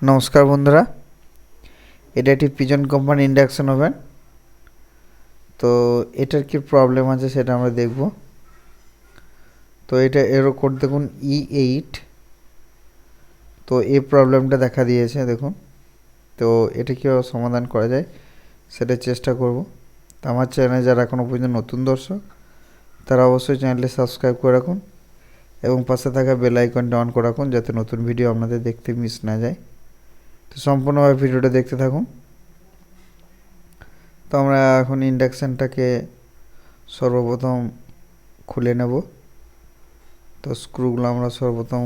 নমস্কার বন্ধুরা, এটা একটি পিজন কোম্পানি ইন্ডাকশন ওভেন। তো এটার কি প্রবলেম আছে সেটা আমরা দেখব। তো এটা এরো কোড দেখুন E8। তো এই প্রবলেমটা দেখা দিয়েছে দেখুন। তো এটা কীভাবে সমাধান করা যায় সেটা চেষ্টা করব। তো আমার চ্যানেলে যারা এখনও পর্যন্ত নতুন দর্শক তারা অবশ্যই চ্যানেলটি সাবস্ক্রাইব করে রাখুন এবং পাশে থাকা বেল আইকনটা অন করে রাখুন যাতে নতুন ভিডিও আপনাদের দেখতে মিস না যায়। তো সম্পূর্ণভাবে ভিডিওটা দেখতে থাকুন। তো আমরা এখন ইন্ডাকশানটাকে সর্বপ্রথম খুলে নেব। তো স্ক্রুগুলো আমরা সর্বপ্রথম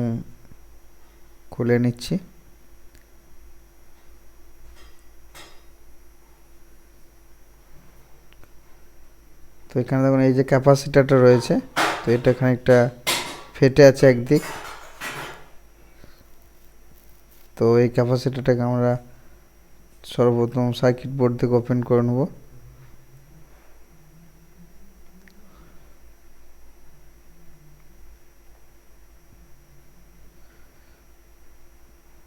খুলে নিচ্ছি। তো এখানে দেখুন এই যে ক্যাপাসিটারটা রয়েছে, তো এটা খানিকটা ফেটে আছে একদিক। তো এই ক্যাপাসিটারটাকে আমরা সর্বপ্রথম সার্কিট বোর্ড থেকে ওপেন করে নেব।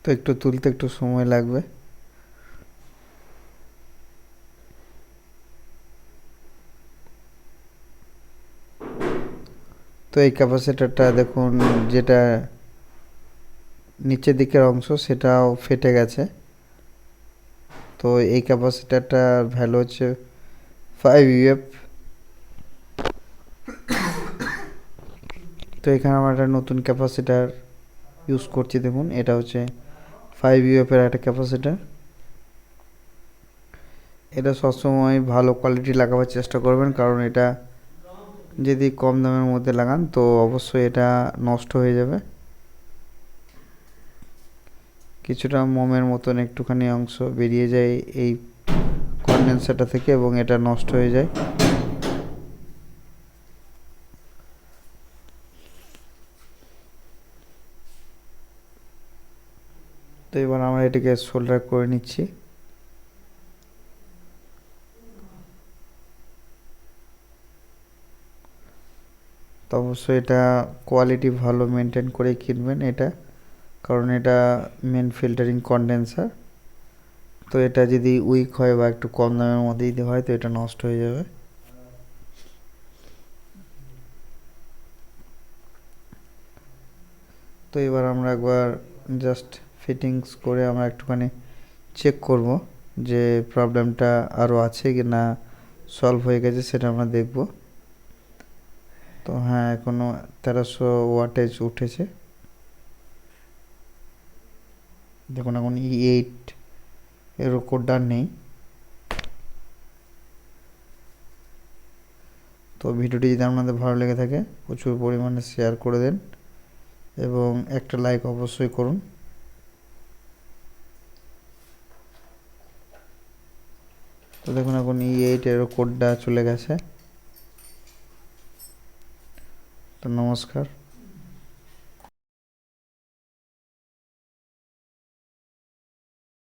তো একটু তুলতে একটু সময় লাগবে। তো এই ক্যাপাসিটারটা দেখুন যেটা নিচের দিকের অংশ সেটাও ফেটে গেছে। তো এই ক্যাপাসিটারটার ভ্যালু হচ্ছে 5 UF। তো এখানে আমরা একটা নতুন ক্যাপাসিটার ইউজ করছি। দেখুন এটা হচ্ছে 5 UF এর একটা ক্যাপাসিটার। এটা সবসময় ভালো কোয়ালিটি লাগাবার চেষ্টা করবেন, কারণ এটা যদি কম দামের মধ্যে লাগান তো অবশ্যই এটা নষ্ট হয়ে যাবে। কিছুটা মোমের মতন একটুখানি অংশ বেরিয়ে যায় এই কনডেন্সারটা থেকে এবং এটা নষ্ট হয়ে যায়। তো এবার আমরা এটাকে সোল্ডার করে নিচ্ছি। তো অবশ্যই এটা কোয়ালিটি ভালো মেনটেন করে কিনবেন এটা, কারণ এটা মেন ফিল্টারিং কনডেন্সার। তো এটা যদি উইক হয় বা একটু কম দামের মধ্যে যদি হয় তো এটা নষ্ট হয়ে যাবে। তো এবার আমরা একবার জাস্ট ফিটিংস করে আমরা একটুখানি চেক করব যে প্রবলেমটা আরও আছে কি না, সলভ হয়ে গেছে সেটা আমরা দেখব। তো হ্যাঁ, এখনও 1300 ওয়াটেজ উঠেছে। দেখুন এখন E8 এর কোডটা নেই। তো ভিডিওটি যদি আপনাদের ভালো লেগে থাকে প্রচুর পরিমাণে শেয়ার করে দেন এবং একটা লাইক অবশ্যই করুন। তো দেখুন এখন E8 এর কোডটা চলে গেছে। তো নমস্কার।